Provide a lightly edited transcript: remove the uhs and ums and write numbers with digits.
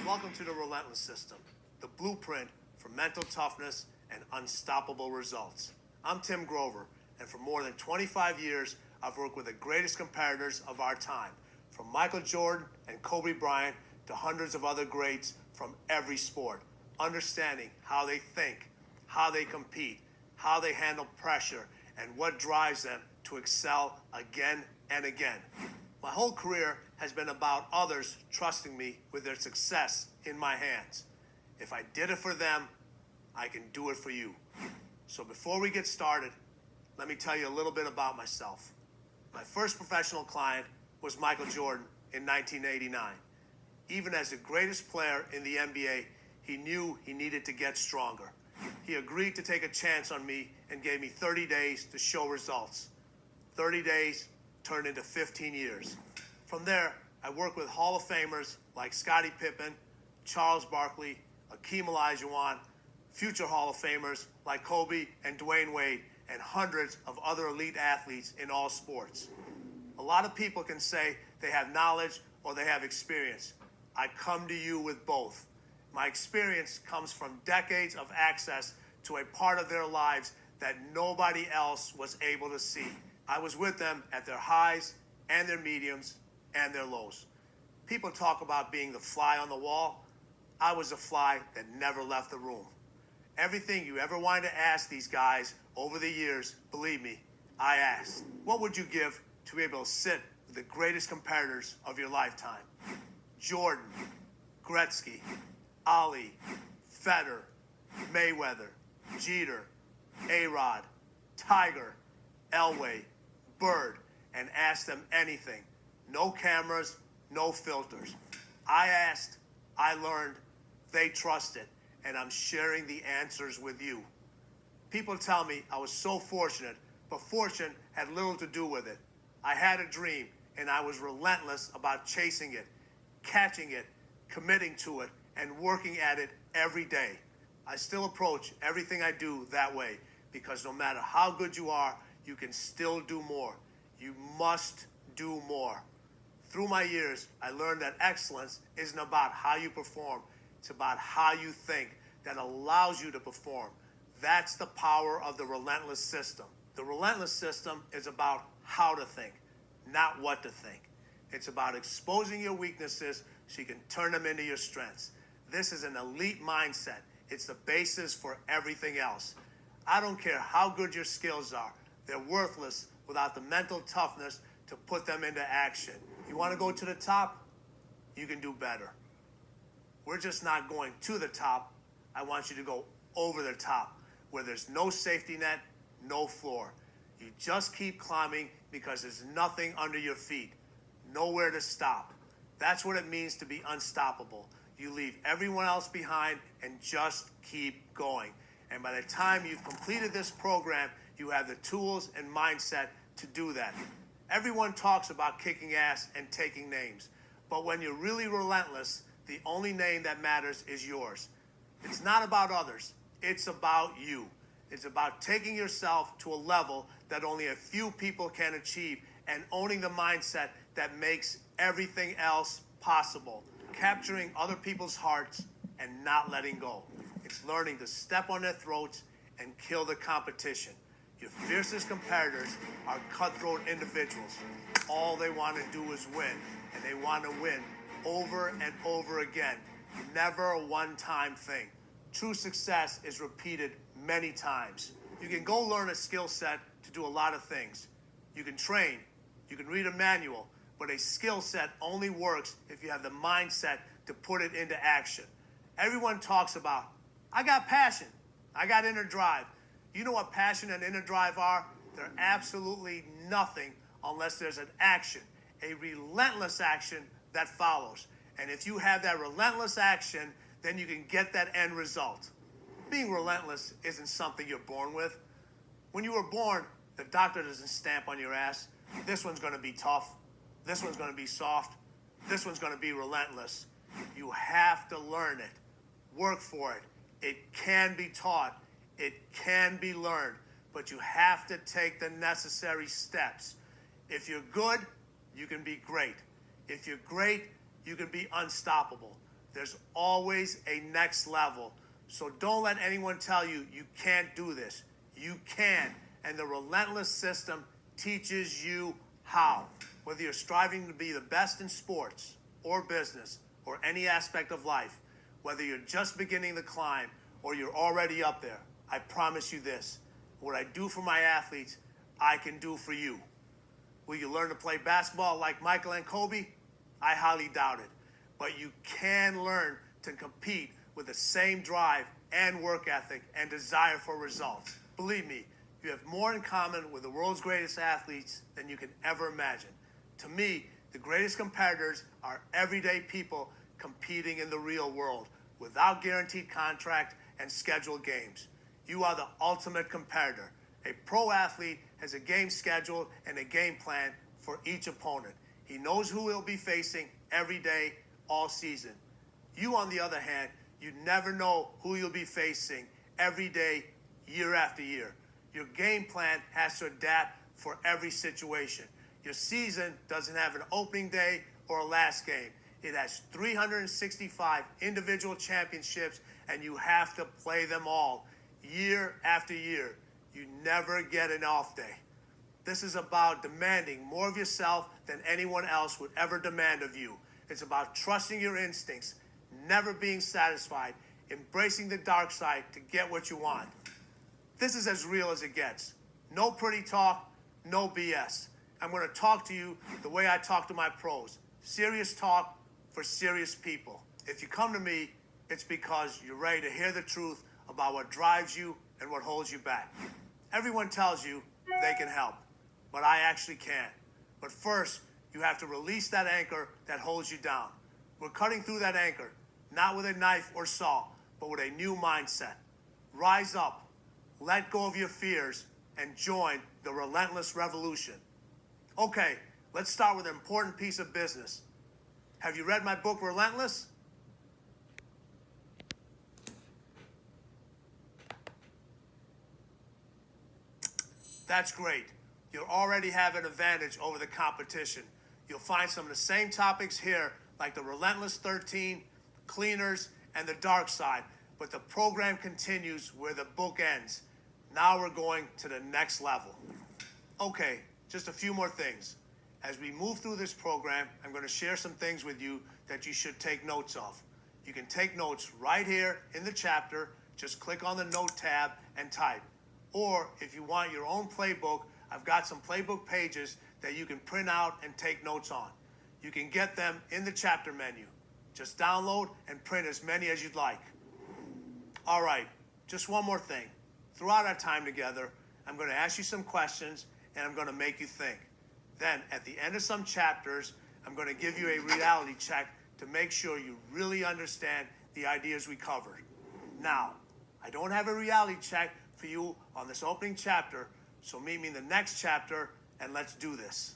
Welcome to the Relentless System, the blueprint for mental toughness and unstoppable results. I'm Tim Grover, and for more than 25 years, I've worked with the greatest competitors of our time, from Michael Jordan and Kobe Bryant to hundreds of other greats from every sport, understanding how they think, how they compete, how they handle pressure, and what drives them to excel again and again. My whole career has been about others trusting me with their success in my hands. If I did it for them, I can do it for you. So before we get started, let me tell you a little bit about myself. My first professional client was Michael Jordan in 1989. Even as the greatest player in the NBA, he knew he needed to get stronger. He agreed to take a chance on me and gave me 30 days to show results. 30 days turned into 15 years. From there, I worked with Hall of Famers like Scottie Pippen, Charles Barkley, Akeem Olajuwon, future Hall of Famers like Kobe and Dwayne Wade, and hundreds of other elite athletes in all sports. A lot of people can say they have knowledge or they have experience. I come to you with both. My experience comes from decades of access to a part of their lives that nobody else was able to see. I was with them at their highs and their mediums and their lows. People talk about being the fly on the wall. I was the fly that never left the room. Everything you ever wanted to ask these guys over the years, believe me, I asked. What would you give to be able to sit with the greatest competitors of your lifetime? Jordan, Gretzky, Ali, Federer, Mayweather, Jeter, A-Rod, Tiger, Elway, Bird, and ask them anything. No cameras, no filters. I asked, I learned, they trusted, and I'm sharing the answers with you. People tell me I was so fortunate, but fortune had little to do with it. I had a dream, and I was relentless about chasing it, catching it, committing to it, and working at it every day. I still approach everything I do that way, because no matter how good you are, you can still do more. You must do more. Through my years, I learned that excellence isn't about how you perform. It's about how you think that allows you to perform. That's the power of the Relentless System. The Relentless System is about how to think, not what to think. It's about exposing your weaknesses so you can turn them into your strengths. This is an elite mindset. It's the basis for everything else. I don't care how good your skills are. They're worthless without the mental toughness to put them into action. You want to go to the top? You can do better. We're just not going to the top. I want you to go over the top, where there's no safety net, no floor. You just keep climbing because there's nothing under your feet, nowhere to stop. That's what it means to be unstoppable. You leave everyone else behind and just keep going. And by the time you've completed this program, you have the tools and mindset to do that. Everyone talks about kicking ass and taking names, but when you're really relentless, the only name that matters is yours. It's not about others, it's about you. It's about taking yourself to a level that only a few people can achieve and owning the mindset that makes everything else possible. Capturing other people's hearts and not letting go. It's learning to step on their throats and kill the competition. Your fiercest competitors are cutthroat individuals. All they want to do is win, and they want to win over and over again. Never a one-time thing. True success is repeated many times. You can go learn a skill set to do a lot of things. You can train, you can read a manual, but a skill set only works if you have the mindset to put it into action. Everyone talks about, I got passion, I got inner drive. You know what passion and inner drive are? They're absolutely nothing unless there's an action, a relentless action that follows. And if you have that relentless action, then you can get that end result. Being relentless isn't something you're born with. When you were born, the doctor doesn't stamp on your ass, this one's going to be tough, this one's going to be soft, this one's going to be relentless. You have to learn it. Work for it. It can be taught. It can be learned, but you have to take the necessary steps. If you're good, you can be great. If you're great, you can be unstoppable. There's always a next level. So don't let anyone tell you you can't do this. You can. And the Relentless system teaches you how. Whether you're striving to be the best in sports or business or any aspect of life, whether you're just beginning the climb or you're already up there, I promise you this. What I do for my athletes, I can do for you. Will you learn to play basketball like Michael and Kobe? I highly doubt it. But you can learn to compete with the same drive and work ethic and desire for results. Believe me, you have more in common with the world's greatest athletes than you can ever imagine. To me, the greatest competitors are everyday people competing in the real world without guaranteed contract and scheduled games. You are the ultimate competitor. A pro athlete has a game schedule and a game plan for each opponent. He knows who he'll be facing every day, all season. You, on the other hand, you never know who you'll be facing every day, year after year. Your game plan has to adapt for every situation. Your season doesn't have an opening day or a last game. It has 365 individual championships, and you have to play them all year after year. You never get an off day. This is about demanding more of yourself than anyone else would ever demand of you. It's about trusting your instincts, never being satisfied, embracing the dark side to get what you want. This is as real as it gets. No pretty talk, no BS. I'm going to talk to you the way I talk to my pros. Serious talk for serious people. If you come to me, it's because you're ready to hear the truth about what drives you and what holds you back. Everyone tells you they can help, but I actually can't. But first, you have to release that anchor that holds you down. We're cutting through that anchor, not with a knife or saw, but with a new mindset. Rise up, let go of your fears, and join the Relentless Revolution. Okay, let's start with an important piece of business. Have you read my book, Relentless? That's great. You'll already have an advantage over the competition. You'll find some of the same topics here, like the Relentless 13, Cleaners, and the Dark Side, but the program continues where the book ends. Now we're going to the next level. Okay, just a few more things. As we move through this program, I'm going to share some things with you that you should take notes of. You can take notes right here in the chapter. Just click on the Note tab and type. Or if you want your own playbook, I've got some playbook pages that you can print out and take notes on. You can get them in the chapter menu. Just download and print as many as you'd like. All right, just one more thing. Throughout our time together, I'm going to ask you some questions and I'm going to make you think. Then, at the end of some chapters, I'm going to give you a reality check to make sure you really understand the ideas we covered. Now, I don't have a reality check for you on this opening chapter, so meet me in the next chapter and let's do this.